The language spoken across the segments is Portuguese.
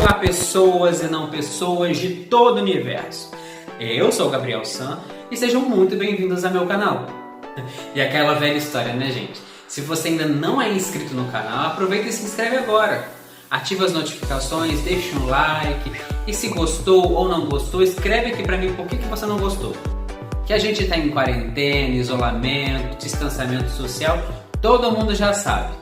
Olá, pessoas e não pessoas de todo o universo. Eu sou o Gabriel San e sejam muito bem-vindos ao meu canal. E aquela velha história, né, gente? Se você ainda não é inscrito no canal, aproveita e se inscreve agora. Ativa as notificações, deixa um like e se gostou ou não gostou, escreve aqui pra mim por que você não gostou. Que a gente tá em quarentena, isolamento, distanciamento social, todo mundo já sabe.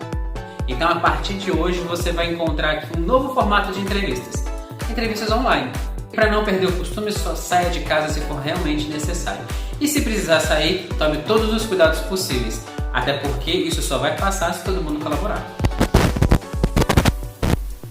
Então, a partir de hoje, você vai encontrar aqui um novo formato de entrevistas. Entrevistas online. Para não perder o costume, só saia de casa se for realmente necessário. E se precisar sair, tome todos os cuidados possíveis. Até porque isso só vai passar se todo mundo colaborar.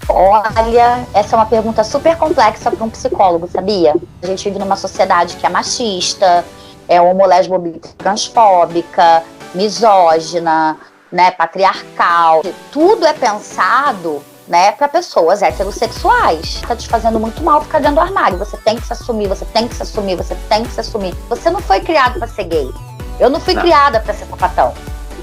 Olha, essa é uma pergunta super complexa para um psicólogo, sabia? A gente vive numa sociedade que é machista, é homo-lésbica, transfóbica, misógina, né, patriarcal. Tudo é pensado, né, para pessoas heterossexuais. Tá te fazendo muito mal ficar dentro do armário. Você tem que se assumir, você tem que se assumir, você tem que se assumir. Você não foi criado para ser gay. Eu não fui criada para ser sapatão.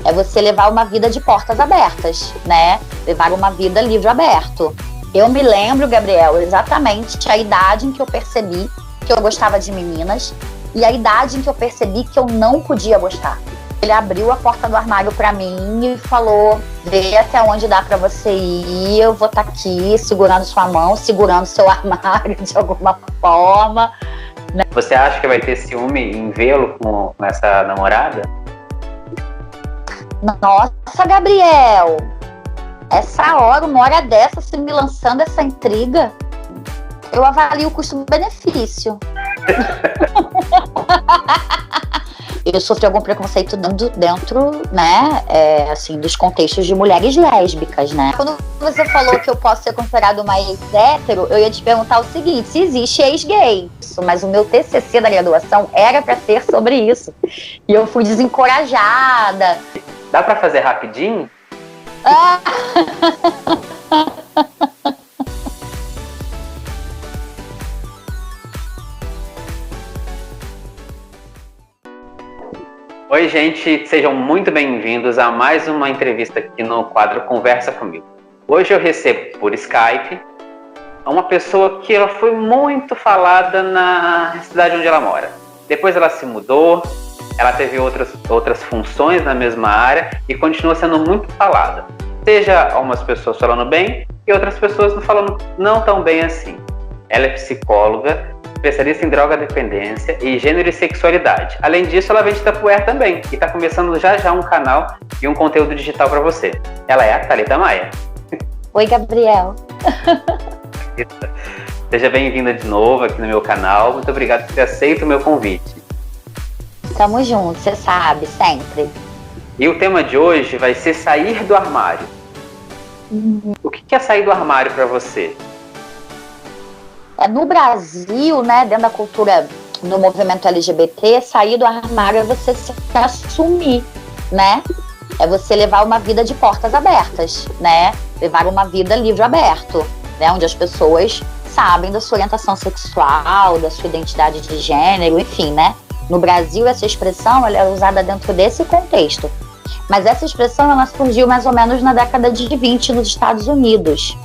É você levar uma vida de portas abertas, né? Levar uma vida livre aberto. Eu me lembro, Gabriel, exatamente a idade em que eu percebi que eu gostava de meninas e a idade em que eu percebi que eu não podia gostar. Ele abriu a porta do armário pra mim e falou: vê até onde dá pra você ir, eu vou estar aqui segurando sua mão, segurando seu armário de alguma forma. Né? Você acha que vai ter ciúme em vê-lo com essa namorada? Nossa, Gabriel, essa hora, uma hora dessa, se me lançando essa intriga, eu avalio o custo-benefício. Eu sofri algum preconceito dentro, né, assim, dos contextos de mulheres lésbicas, né? Quando você falou que eu posso ser considerada uma ex-hétero, eu ia te perguntar o seguinte: se existe ex-gay. Mas o meu TCC da graduação era pra ser sobre isso. E eu fui desencorajada. Dá pra fazer rapidinho? Oi, gente, sejam muito bem-vindos a mais uma entrevista aqui no quadro Conversa Comigo. Hoje eu recebo por Skype uma pessoa que ela foi muito falada na cidade onde ela mora. Depois ela se mudou, ela teve outras funções na mesma área e continua sendo muito falada. Seja algumas pessoas falando bem e outras pessoas falando não tão bem assim. Ela é psicóloga, especialista em droga-dependência e gênero e sexualidade. Além disso, ela vem de Itapuera também e está começando já um canal e um conteúdo digital para você. Ela é a Thalita Maia. Oi, Gabriel. Seja bem-vinda de novo aqui no meu canal. Muito obrigado por ter aceito o meu convite. Tamo junto, você sabe, sempre. E o tema de hoje vai ser sair do armário. O que é sair do armário para você? No Brasil, né, dentro da cultura do movimento LGBT, sair do armário é você se assumir, né? É você levar uma vida de portas abertas, né? Levar uma vida livre aberto, né? Onde as pessoas sabem da sua orientação sexual, da sua identidade de gênero, enfim, né? No Brasil, essa expressão ela é usada dentro desse contexto. Mas essa expressão ela surgiu mais ou menos na década de 20 nos Estados Unidos.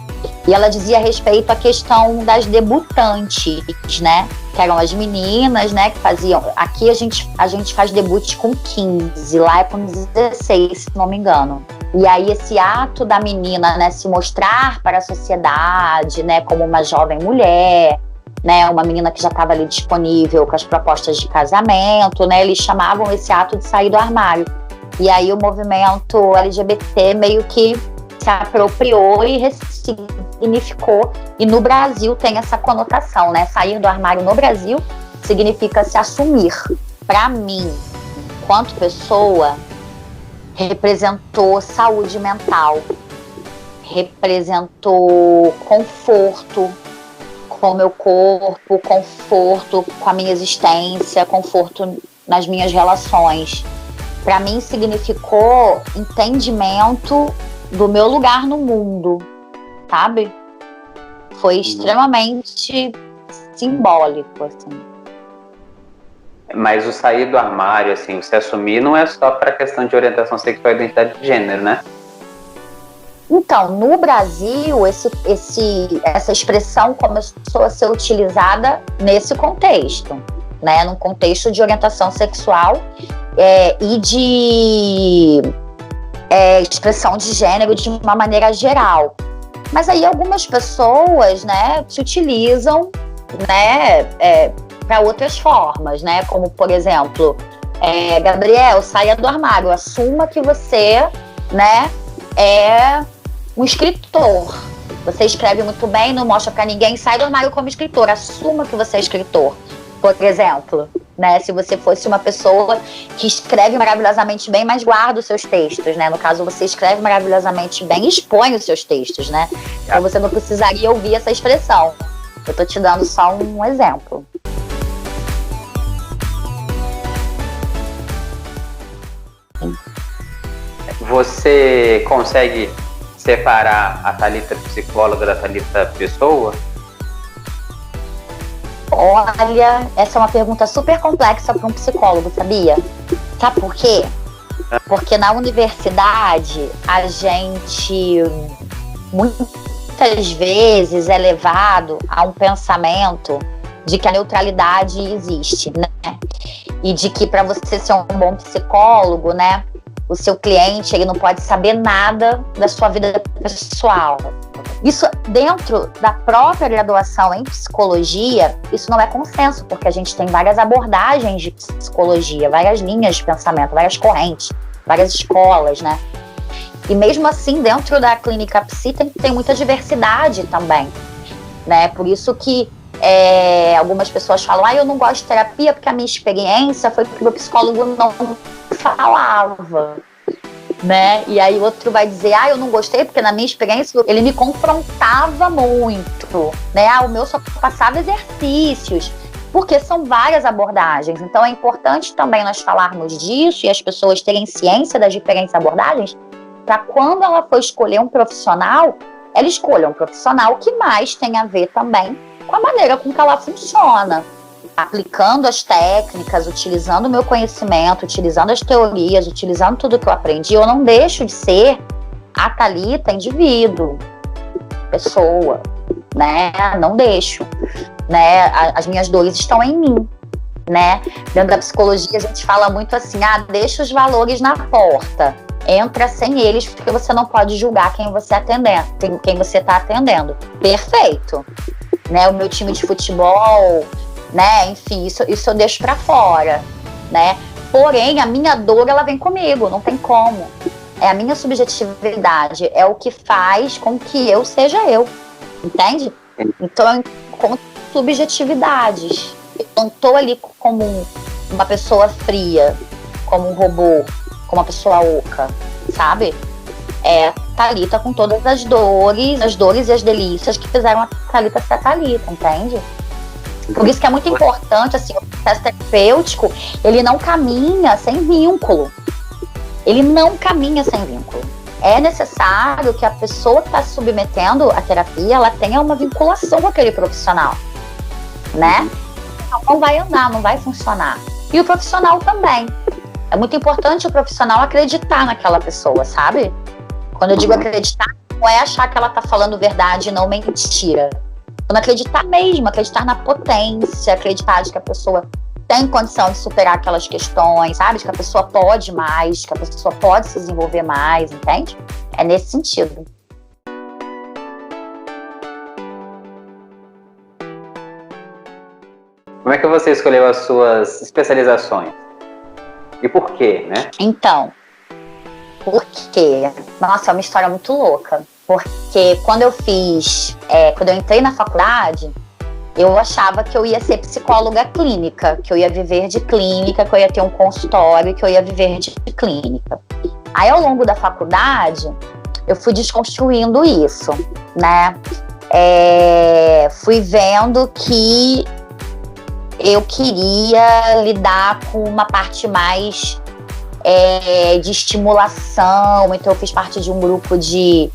E ela dizia a respeito à questão das debutantes, né? Que eram as meninas, né? Que faziam... Aqui a gente faz debut com 15, lá é com 16, se não me engano. E aí esse ato da menina, né? Se mostrar para a sociedade, né? Como uma jovem mulher, né? Uma menina que já estava ali disponível com as propostas de casamento, né? Eles chamavam esse ato de sair do armário. E aí o movimento LGBT meio que se apropriou e ressignificou, e no Brasil tem essa conotação, né? Sair do armário no Brasil significa se assumir. Para mim, enquanto pessoa, representou saúde mental, representou conforto com o meu corpo, conforto com a minha existência, conforto nas minhas relações. Para mim significou entendimento do meu lugar no mundo, sabe? Foi extremamente simbólico, assim. Mas o sair do armário, assim, o se assumir não é só para questão de orientação sexual e identidade de gênero, né? Então, no Brasil, essa expressão começou a ser utilizada nesse contexto, né? Num contexto de orientação sexual e de expressão de gênero de uma maneira geral. Mas aí algumas pessoas, né, se utilizam, né, para outras formas, né? Como, por exemplo, Gabriel, saia do armário, assuma que você, né, é um escritor. Você escreve muito bem, não mostra pra ninguém, sai do armário como escritor, assuma que você é escritor. Por exemplo, né, se você fosse uma pessoa que escreve maravilhosamente bem, mas guarda os seus textos, né? No caso, você escreve maravilhosamente bem e expõe os seus textos, né? Então você não precisaria ouvir essa expressão. Eu tô te dando só um exemplo. Você consegue separar a Thalita psicóloga da Thalita pessoa? Olha, essa é uma pergunta super complexa para um psicólogo, sabia? Sabe por quê? Porque na universidade a gente muitas vezes é levado a um pensamento de que a neutralidade existe, né? E de que para você ser um bom psicólogo, né, o seu cliente ele não pode saber nada da sua vida pessoal. Isso dentro da própria graduação em psicologia, isso não é consenso, porque a gente tem várias abordagens de psicologia, várias linhas de pensamento, várias correntes, várias escolas, né? E mesmo assim, dentro da clínica psi tem muita diversidade também, né? Por isso que algumas pessoas falam, eu não gosto de terapia porque a minha experiência foi que o psicólogo não falava, né? E aí o outro vai dizer, eu não gostei porque na minha experiência ele me confrontava muito, né? O meu só passava exercícios, porque são várias abordagens. Então é importante também nós falarmos disso e as pessoas terem ciência das diferentes abordagens, para quando ela for escolher um profissional, ela escolha um profissional que mais tem a ver também com a maneira com que ela funciona, aplicando as técnicas, utilizando o meu conhecimento, utilizando as teorias, utilizando tudo que eu aprendi. Eu não deixo de ser a Thalita indivíduo, pessoa, né? Não deixo, né? As minhas dores estão em mim, né? Dentro da psicologia a gente fala muito assim, deixa os valores na porta, entra sem eles, porque você não pode julgar quem você está atendendo. Perfeito, né? O meu time de futebol, né? Enfim, isso eu deixo pra fora, né? Porém, a minha dor, ela vem comigo, não tem como. É a minha subjetividade, é o que faz com que eu seja eu, entende? Então, eu encontro subjetividades. Eu não tô ali como uma pessoa fria, como um robô, como uma pessoa oca, sabe? Thalita com todas as dores e as delícias que fizeram a Thalita ser a Thalita, entende? Por isso que é muito importante, assim, o processo terapêutico, ele não caminha sem vínculo. Ele não caminha sem vínculo. É necessário que a pessoa que está se submetendo à terapia, ela tenha uma vinculação com aquele profissional, né? Não vai andar, não vai funcionar. E o profissional também. É muito importante o profissional acreditar naquela pessoa, sabe? Quando eu digo acreditar, não é achar que ela está falando verdade e não mentira. Quando acreditar mesmo, acreditar na potência, acreditar de que a pessoa tem condição de superar aquelas questões, sabe? De que a pessoa pode mais, que a pessoa pode se desenvolver mais, entende? É nesse sentido. Como é que você escolheu as suas especializações? E por quê, né? Então, por quê? Nossa, é uma história muito louca. Porque quando eu entrei na faculdade, eu achava que eu ia ser psicóloga clínica, que eu ia viver de clínica, que eu ia ter um consultório, que eu ia viver de clínica. Aí, ao longo da faculdade, eu fui desconstruindo isso, né? Fui vendo que eu queria lidar com uma parte mais de estimulação, então eu fiz parte de um grupo de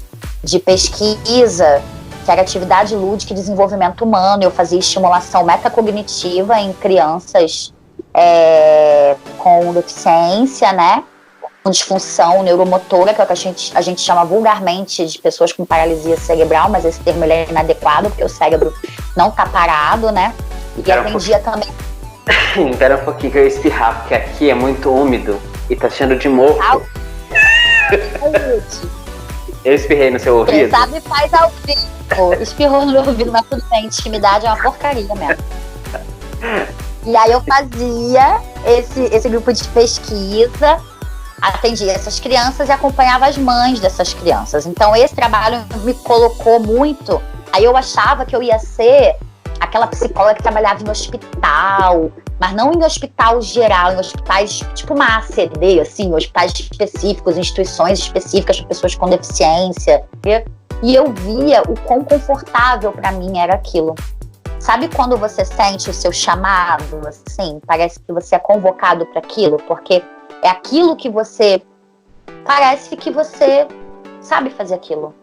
pesquisa, que era atividade lúdica e desenvolvimento humano. Eu fazia estimulação metacognitiva em crianças com deficiência, né? disfunção neuromotora, que é o que a gente chama vulgarmente de pessoas com paralisia cerebral, mas esse termo ele é inadequado, porque o cérebro não está parado, né? E atendia também... Espera um pouquinho que eu ia espirrar, porque aqui é muito úmido e tá cheio de mofo. Eu espirrei no seu ouvido? Quem sabe faz ao vivo. Espirrou no meu ouvido, mas tudo bem, intimidade é uma porcaria mesmo. E aí eu fazia esse grupo de pesquisa, atendia essas crianças e acompanhava as mães dessas crianças. Então esse trabalho me colocou muito. Aí eu achava que eu ia ser aquela psicóloga que trabalhava em hospital, mas não em hospital geral, em hospitais tipo uma ACD, assim, hospitais específicos, instituições específicas para pessoas com deficiência. E eu via o quão confortável para mim era aquilo. Sabe quando você sente o seu chamado, assim, parece que você é convocado para aquilo, porque é aquilo que você... Parece que você sabe fazer aquilo.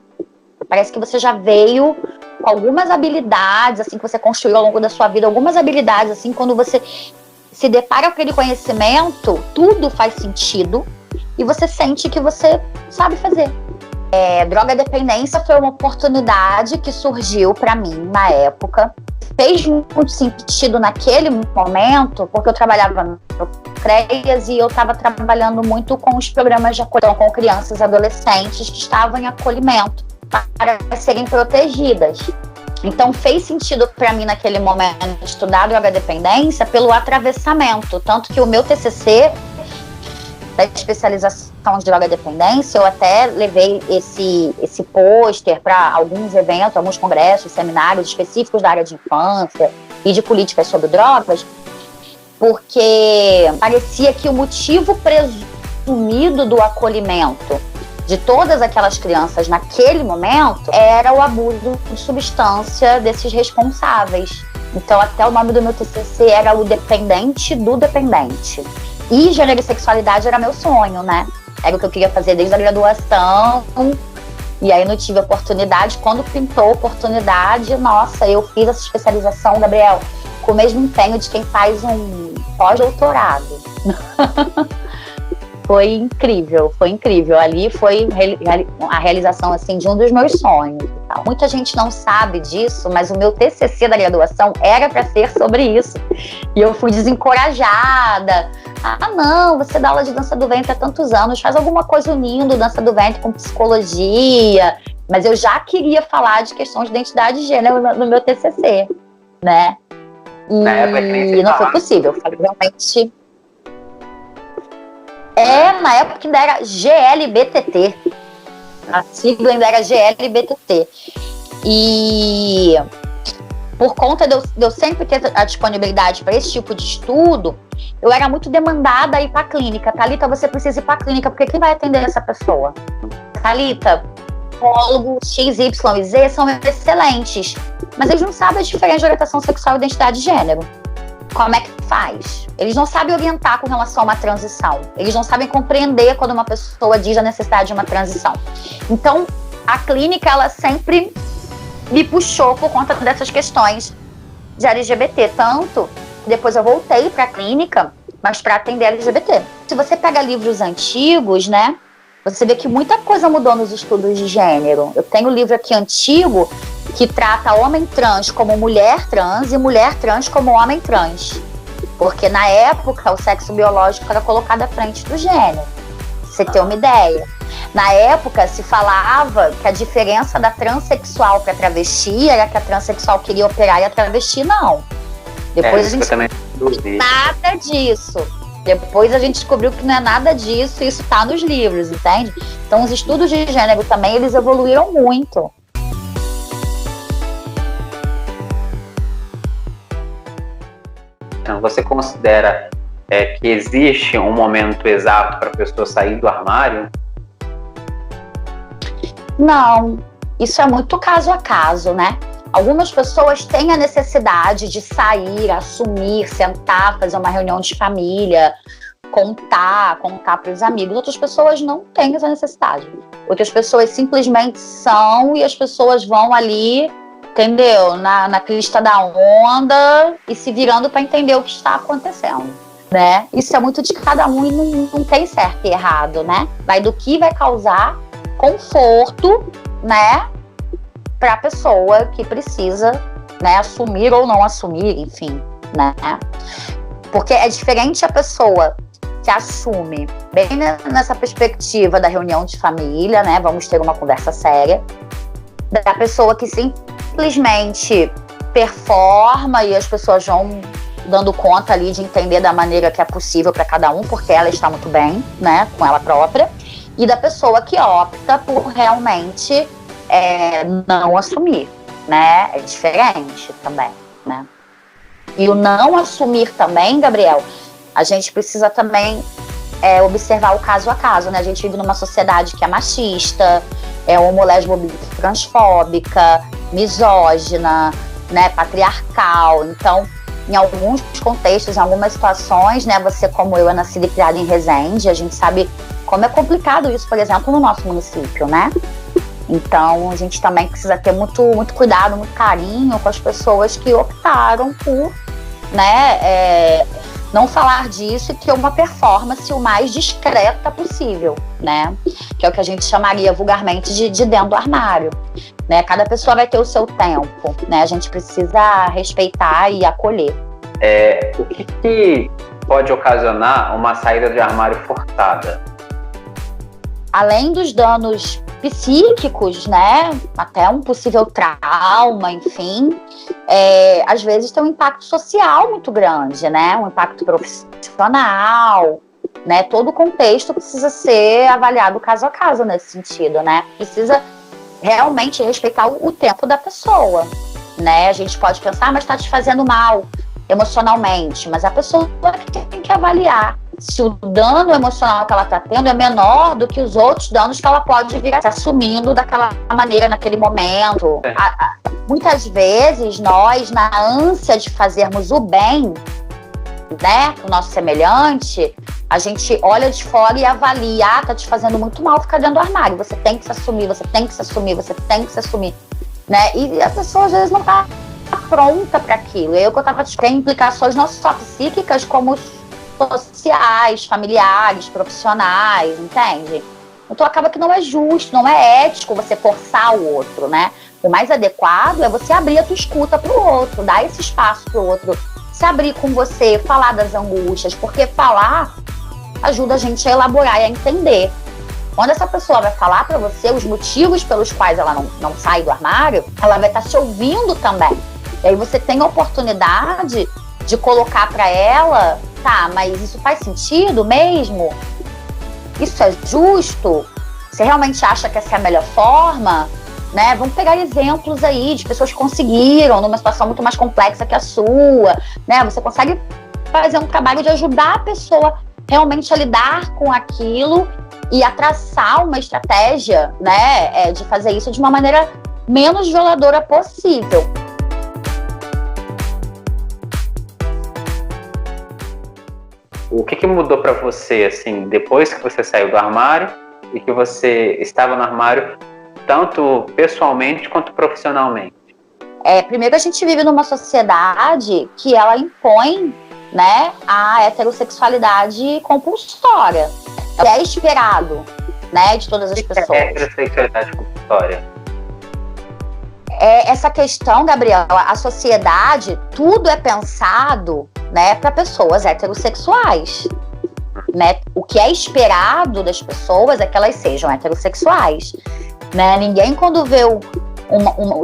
Parece que você já veio com algumas habilidades, assim, que você construiu ao longo da sua vida, algumas habilidades, assim, quando você se depara com aquele conhecimento, tudo faz sentido e você sente que você sabe fazer. Droga dependência foi uma oportunidade que surgiu para mim na época. Fez muito sentido naquele momento, porque eu trabalhava no CREAS e eu estava trabalhando muito com os programas de acolhimento com crianças e adolescentes que estavam em acolhimento para serem protegidas. Então fez sentido para mim naquele momento estudar droga-dependência pelo atravessamento, tanto que o meu TCC da especialização de droga-dependência, eu até levei esse pôster para alguns eventos, alguns congressos, seminários específicos da área de infância e de políticas sobre drogas, porque parecia que o motivo presumido do acolhimento de todas aquelas crianças naquele momento era o abuso de substância desses responsáveis. Então até o nome do meu TCC era o dependente do dependente. E gênero e sexualidade era meu sonho, né? Era o que eu queria fazer desde a graduação. E aí não tive oportunidade. Quando pintou a oportunidade, nossa, eu fiz essa especialização, Gabriel, com o mesmo empenho de quem faz um pós-doutorado. Foi incrível, foi incrível. Ali foi a realização, assim, de um dos meus sonhos. Muita gente não sabe disso, mas o meu TCC da graduação era para ser sobre isso. E eu fui desencorajada. Ah, não, você dá aula de dança do ventre há tantos anos, faz alguma coisa unindo dança do ventre com psicologia. Mas eu já queria falar de questões de identidade de gênero no meu TCC, né? E não foi possível. Eu falei, realmente... na época ainda era GLBTT. A sigla ainda era GLBTT. E por conta de eu sempre ter a disponibilidade para esse tipo de estudo, eu era muito demandada a ir para a clínica. Thalita, você precisa ir para a clínica, porque quem vai atender essa pessoa? Thalita, psicólogos X, Y e Z são excelentes, mas eles não sabem a diferença de orientação sexual e identidade de gênero. Como é que faz? Eles não sabem orientar com relação a uma transição. Eles não sabem compreender quando uma pessoa diz a necessidade de uma transição. Então, a clínica, ela sempre me puxou por conta dessas questões de LGBT. Tanto que depois eu voltei para a clínica, mas para atender LGBT. Se você pega livros antigos, né, você vê que muita coisa mudou nos estudos de gênero. Eu tenho um livro aqui antigo que trata homem trans como mulher trans e mulher trans como homem trans. Porque na época o sexo biológico era colocado à frente do gênero. Pra você ter uma ideia. Na época se falava que a diferença da transexual para travesti era que a transexual queria operar e a travesti não. Depois a gente nada disso. Depois a gente descobriu que não é nada disso e isso tá nos livros, entende? Então os estudos de gênero também, eles evoluíram muito. Você considera que existe um momento exato para a pessoa sair do armário? Não, isso é muito caso a caso, né? Algumas pessoas têm a necessidade de sair, assumir, sentar, fazer uma reunião de família, contar para os amigos. Outras pessoas não têm essa necessidade. Outras pessoas simplesmente são e as pessoas vão ali, entendeu? Na crista da onda e se virando para entender o que está acontecendo. né? Isso é muito de cada um e não tem certo e errado, né? Vai do que vai causar conforto, né, para a pessoa que precisa, né, assumir ou não assumir, enfim, né? Porque é diferente a pessoa que assume bem nessa perspectiva da reunião de família, né? Vamos ter uma conversa séria, da pessoa que simplesmente performa e as pessoas vão dando conta ali de entender da maneira que é possível para cada um, porque ela está muito bem, né, com ela própria, e da pessoa que opta por realmente não assumir, né? É diferente também, né? E o não assumir também, Gabriel, a gente precisa também observar o caso a caso, né? A gente vive numa sociedade que é machista, homo, lésbica, transfóbica, misógina, né? Patriarcal. Então, em alguns contextos, em algumas situações, né? Você, como eu, é nascida e criada em Resende, a gente sabe como é complicado isso, por exemplo, no nosso município, né? Então, a gente também precisa ter muito, muito cuidado, muito carinho com as pessoas que optaram por, né, não falar disso e ter uma performance o mais discreta possível, né? Que é o que a gente chamaria vulgarmente de dentro do armário, né? Cada pessoa vai ter o seu tempo, né? A gente precisa respeitar e acolher. O que pode ocasionar uma saída de armário forçada? Além dos danos psíquicos, né, até um possível trauma, enfim, às vezes tem um impacto social muito grande, né, um impacto profissional, né, todo o contexto precisa ser avaliado caso a caso nesse sentido, né, precisa realmente respeitar o tempo da pessoa, né, a gente pode pensar, mas está te fazendo mal emocionalmente, mas a pessoa tem que avaliar se o dano emocional que ela está tendo é menor do que os outros danos que ela pode vir assumindo daquela maneira naquele momento. Muitas vezes nós, na ânsia de fazermos o bem, né, pro nosso semelhante, a gente olha de fora e avalia, tá te fazendo muito mal ficar dentro do armário, você tem que se assumir, você tem que se assumir, você tem que se assumir, né, e a pessoa às vezes não tá pronta para aquilo. E eu que eu tava tem implicações não só psíquicas, como sociais, familiares, profissionais, entende? Então acaba que não é justo, não é ético você forçar o outro, né? O mais adequado é você abrir a tua escuta pro outro, dar esse espaço pro outro, se abrir com você, falar das angústias, porque falar ajuda a gente a elaborar e a entender. Quando essa pessoa vai falar para você os motivos pelos quais ela não sai do armário, ela vai estar te ouvindo também. E aí você tem a oportunidade de colocar para ela, tá, mas isso faz sentido mesmo? Isso é justo? Você realmente acha que essa é a melhor forma? Né? Vamos pegar exemplos aí de pessoas que conseguiram numa situação muito mais complexa que a sua, né? Você consegue fazer um trabalho de ajudar a pessoa realmente a lidar com aquilo e a traçar uma estratégia, né, de fazer isso de uma maneira menos violadora possível. O que mudou para você, assim, depois que você saiu do armário e que você estava no armário, tanto pessoalmente quanto profissionalmente? Primeiro, a gente vive numa sociedade que ela impõe, né, a heterossexualidade compulsória. É esperado, né, de todas as pessoas. Heterossexualidade compulsória. Essa questão, Gabriel, a sociedade, tudo é pensado, né, para pessoas heterossexuais, né? O que é esperado das pessoas é que elas sejam heterossexuais, né? Ninguém, quando vê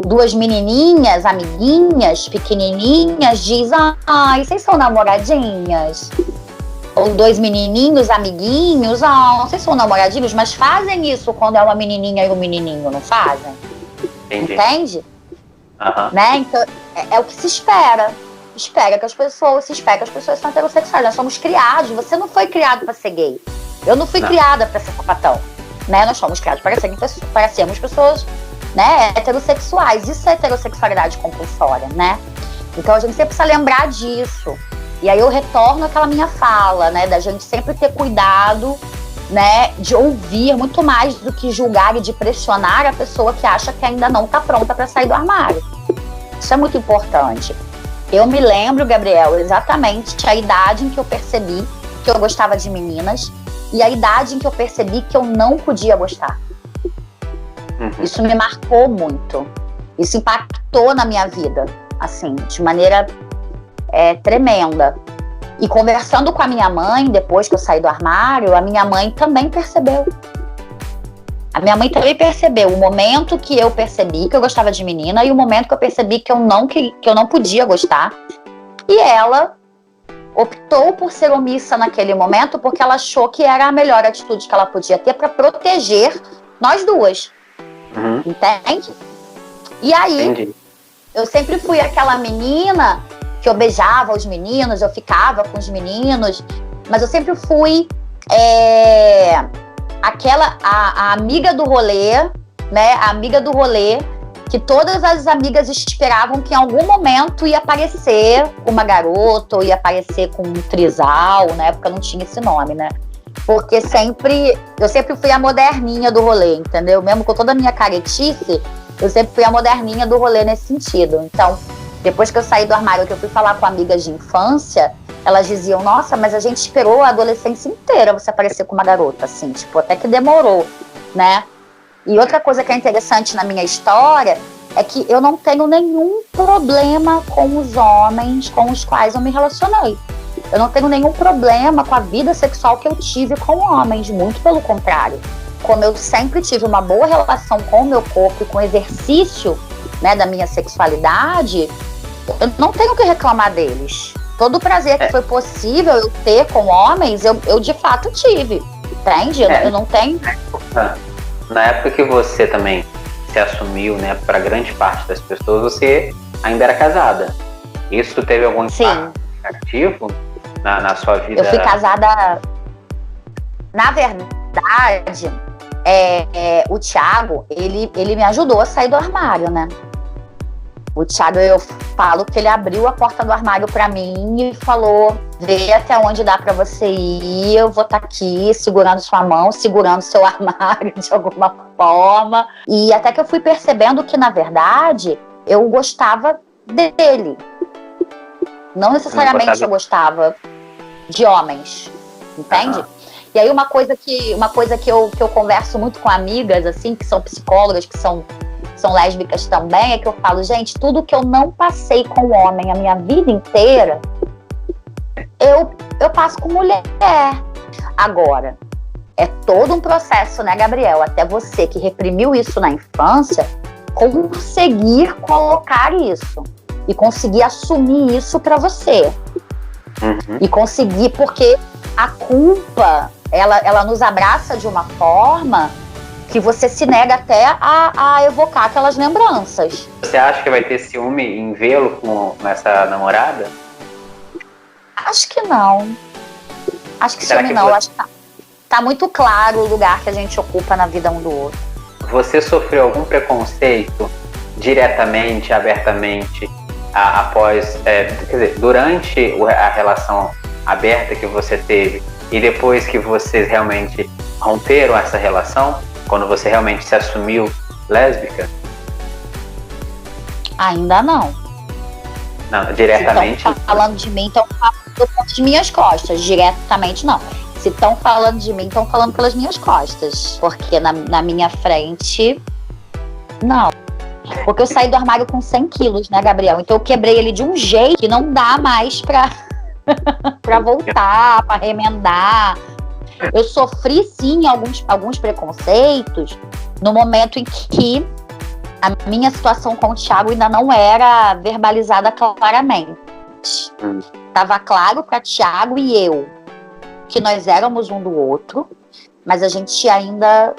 duas menininhas, amiguinhas, pequenininhas, diz: ai, vocês são namoradinhas. Ou dois menininhos, amiguinhos, vocês são namoradinhos, mas fazem isso quando é uma menininha e um menininho, não fazem? Entendi. Entende? Uhum. Né? Então, é o que se espera. Se espera que as pessoas são heterossexuais. Nós somos criados. Você não foi criado para ser gay. Eu não fui criada para ser sapatão. Né? Nós somos criados para sermos pessoas, né, heterossexuais. Isso é heterossexualidade compulsória, né? Então a gente sempre precisa lembrar disso. E aí eu retorno àquela minha fala, né, da gente sempre ter cuidado, né, de ouvir muito mais do que julgar e de pressionar a pessoa que acha que ainda não está pronta para sair do armário. Isso é muito importante. Eu me lembro, Gabriel, exatamente a idade em que eu percebi que eu gostava de meninas e a idade em que eu percebi que eu não podia gostar. Isso me marcou muito. Isso impactou na minha vida, assim, de maneira tremenda. E conversando com a minha mãe, depois que eu saí do armário, a minha mãe também percebeu. A minha mãe também percebeu o momento que eu percebi que eu gostava de menina e o momento que eu percebi que eu não podia gostar. E ela optou por ser omissa naquele momento porque ela achou que era a melhor atitude que ela podia ter para proteger nós duas. Entende? E aí, Entendi. Eu sempre fui aquela menina que eu beijava os meninos, eu ficava com os meninos, mas eu sempre fui a amiga do rolê, né? A amiga do rolê que todas as amigas esperavam que em algum momento ia aparecer uma garota ou ia aparecer com um trisal, na época não tinha esse nome, né? Porque eu sempre fui a moderninha do rolê, entendeu? Mesmo com toda a minha caretice, eu sempre fui a moderninha do rolê nesse sentido. Então, depois que eu saí do armário, que eu fui falar com amigas de infância, elas diziam, nossa, mas a gente esperou a adolescência inteira você aparecer com uma garota, assim, tipo, até que demorou, né? E outra coisa que é interessante na minha história é que eu não tenho nenhum problema com os homens com os quais eu me relacionei. Eu não tenho nenhum problema com a vida sexual que eu tive com homens, muito pelo contrário. Como eu sempre tive uma boa relação com o meu corpo e com o exercício, né, da minha sexualidade, eu não tenho o que reclamar deles. Todo o prazer que foi possível eu ter com homens, eu de fato tive. Entende? Eu não tenho... Na época que você também se assumiu, né, para grande parte das pessoas, você ainda era casada. Isso teve algum impacto negativo na sua vida? Eu fui casada... Na verdade, o Thiago, ele me ajudou a sair do armário, né? O Thiago, eu falo que ele abriu a porta do armário pra mim e falou, vê até onde dá pra você ir, eu vou estar aqui segurando sua mão, segurando seu armário de alguma forma. E até que eu fui percebendo que, na verdade, eu gostava dele. Não necessariamente eu gostava de homens, entende? E aí uma coisa que eu converso muito com amigas, assim, que são psicólogas, que são lésbicas também, é que eu falo, gente, tudo que eu não passei com homem a minha vida inteira, eu passo com mulher. Agora, é todo um processo, né, Gabriel? Até você que reprimiu isso na infância, conseguir colocar isso e conseguir assumir isso pra você. E conseguir, porque a culpa, ela nos abraça de uma forma que você se nega até a evocar aquelas lembranças. Você acha que vai ter ciúme em vê-lo com essa namorada? Acho que não. Acho que ciúme não. Acho que tá muito claro o lugar que a gente ocupa na vida um do outro. Você sofreu algum preconceito diretamente, abertamente, após, quer dizer, durante a relação aberta que você teve e depois que vocês realmente romperam essa relação? Quando você realmente se assumiu lésbica? Ainda não. Não, diretamente? Se estão falando de mim, estão falando das minhas costas. Diretamente, não. Se estão falando de mim, estão falando pelas minhas costas. Porque na minha frente, não. Porque eu saí do armário com 100 quilos, né, Gabriel? Então eu quebrei ele de um jeito que não dá mais pra voltar, pra remendar. Eu sofri, sim, alguns preconceitos no momento em que a minha situação com o Thiago ainda não era verbalizada claramente. Estava claro para Thiago e eu que nós éramos um do outro, mas a gente ainda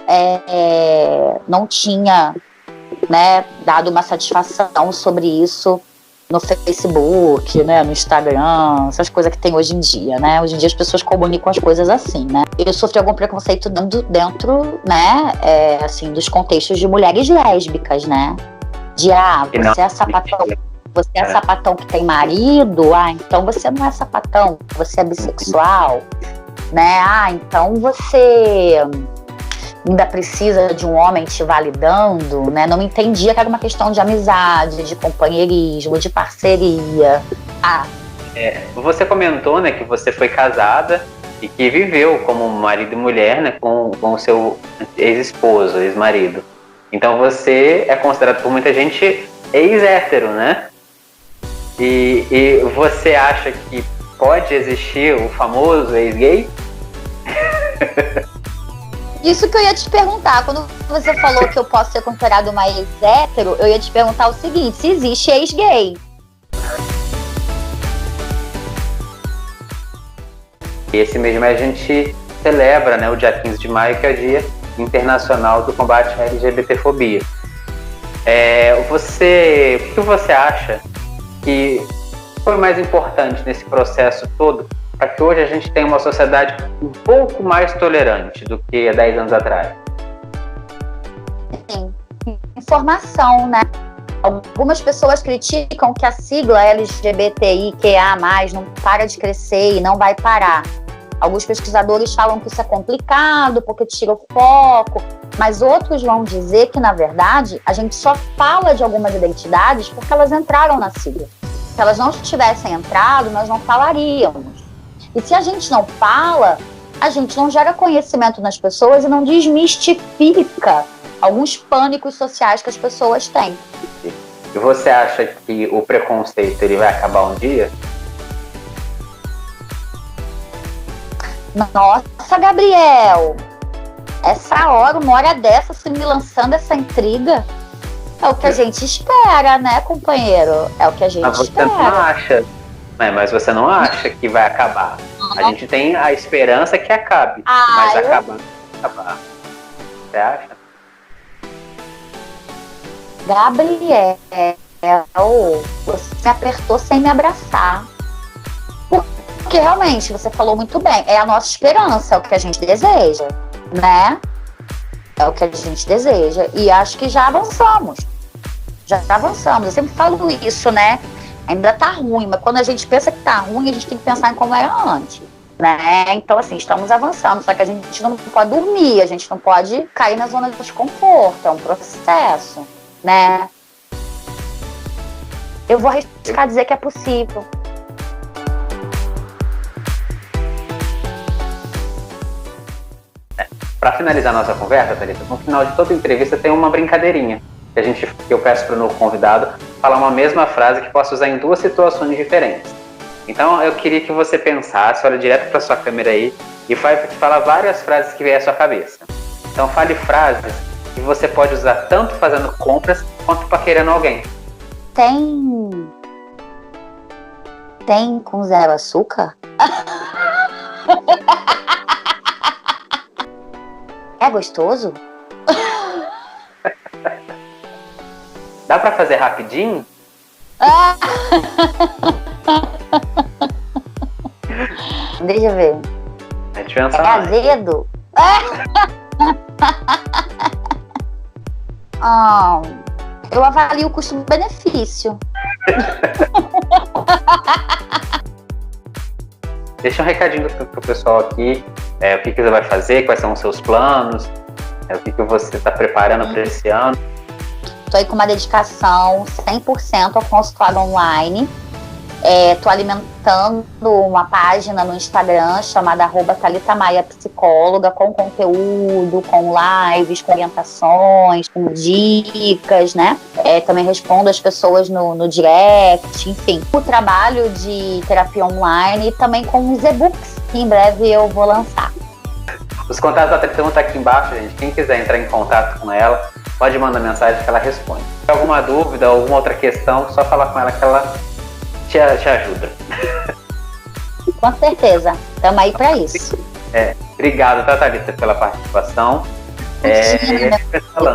não tinha, né, dado uma satisfação sobre isso no Facebook, né, no Instagram, essas coisas que tem hoje em dia, né? Hoje em dia as pessoas comunicam as coisas assim, né? Eu sofri algum preconceito dentro, né, assim, dos contextos de mulheres lésbicas, né? De, você é sapatão, sapatão que tem marido, então você não é sapatão, você é bissexual, né? Então você ainda precisa de um homem te validando, né? Não entendia que era uma questão de amizade, de companheirismo, de parceria, Você comentou, né, que você foi casada e que viveu como marido e mulher, né, com o seu ex-esposo, ex-marido. Então você é considerado por muita gente ex-hétero, né? E você acha que pode existir o famoso ex-gay? Isso que eu ia te perguntar. Quando você falou que eu posso ser considerado uma ex-hétero, eu ia te perguntar o seguinte: se existe ex-gay. Esse mês de maio a gente celebra, né, o dia 15 de maio, que é o Dia Internacional do Combate à LGBTfobia. O que você acha que foi mais importante nesse processo todo para que hoje a gente tenha uma sociedade um pouco mais tolerante do que há 10 anos atrás? Sim. Informação, né? Algumas pessoas criticam que a sigla LGBTIQA+, não para de crescer e não vai parar. Alguns pesquisadores falam que isso é complicado porque tira o foco, mas outros vão dizer que, na verdade, a gente só fala de algumas identidades porque elas entraram na sigla. Se elas não tivessem entrado, nós não falaríamos. E se a gente não fala, a gente não gera conhecimento nas pessoas e não desmistifica alguns pânicos sociais que as pessoas têm. E você acha que o preconceito ele vai acabar um dia? Nossa, Gabriel, essa hora, uma hora dessa, se me lançando essa intriga, é o que a gente espera, né, companheiro? É o que a gente espera. Você não acha, mas você não acha que vai acabar? A gente tem a esperança que acabe, mas acabar. Você acha? Gabriel, você me apertou sem me abraçar. Porque realmente, você falou muito bem, é a nossa esperança, é o que a gente deseja, né? É o que a gente deseja. E acho que já avançamos. Eu sempre falo isso, né? Ainda tá ruim, mas quando a gente pensa que tá ruim, a gente tem que pensar em como era antes, né? Então, assim, estamos avançando, só que a gente não pode dormir, a gente não pode cair na zona de desconforto, é um processo, né? Eu vou arriscar dizer que é possível. Para finalizar nossa conversa, Thalita, no final de toda entrevista tem uma brincadeirinha que eu peço para o novo convidado falar uma mesma frase que possa usar em duas situações diferentes. Então eu queria que você pensasse, olha direto para sua câmera aí e fala várias frases que vier à sua cabeça. Então fale frases que você pode usar tanto fazendo compras quanto paquerando alguém. Tem com zero açúcar? É gostoso? Dá pra fazer rapidinho? Deixa eu ver. É azedo? Eu avalio o custo-benefício. Deixa um recadinho pro pessoal aqui. O que você vai fazer, quais são os seus planos, o que você está preparando para esse ano. Estou aí com uma dedicação 100% ao consultório online. Estou alimentando uma página no Instagram chamada @ThalitaMaiaPsicóloga, com conteúdo, com lives, com orientações, com dicas, né? Também respondo as pessoas no direct, enfim. O trabalho de terapia online e também com os e-books, que em breve eu vou lançar. Os contatos da Thalita vão estar aqui embaixo, gente. Quem quiser entrar em contato com ela, pode mandar mensagem que ela responde. Se tem alguma dúvida ou alguma outra questão, só falar com ela que ela te ajuda. Com certeza. Estamos aí para isso. Obrigado, tá, Thalita, pela participação.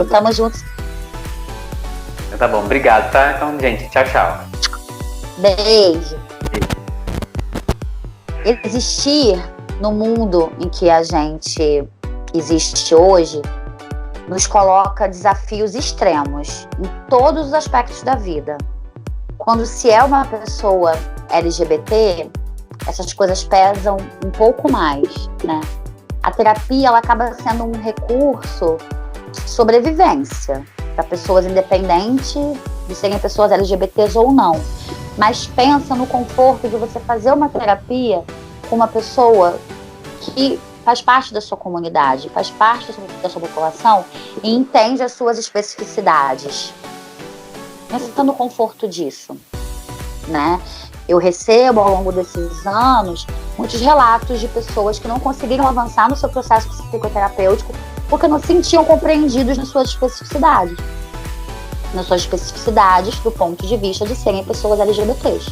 Estamos juntos. Tá bom, obrigado, tá? Então, gente, tchau, tchau. Beijo. Existir no mundo em que a gente existe hoje nos coloca desafios extremos em todos os aspectos da vida. Quando se é uma pessoa LGBT, essas coisas pesam um pouco mais, né? A terapia, ela acaba sendo um recurso de sobrevivência para pessoas independentes de serem pessoas LGBTs ou não. mas pensa no conforto de você fazer uma terapia com uma pessoa que faz parte da sua comunidade, faz parte da sua população e entende as suas especificidades. Pensa no conforto disso, né? Eu recebo, ao longo desses anos, muitos relatos de pessoas que não conseguiram avançar no seu processo psicoterapêutico porque não se sentiam compreendidos nas suas especificidades. Nas suas especificidades do ponto de vista de serem pessoas LGBTs.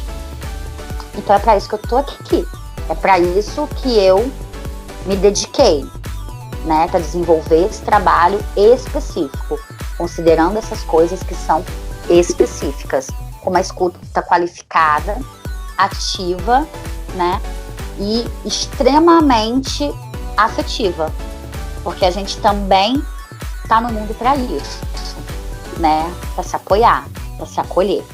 Então é para isso que eu tô aqui. É para isso que eu me dediquei, né? Para desenvolver esse trabalho específico, considerando essas coisas que são específicas, como a escuta qualificada, ativa, né? E extremamente afetiva, porque a gente também tá no mundo para isso, né? Para se apoiar, para se acolher.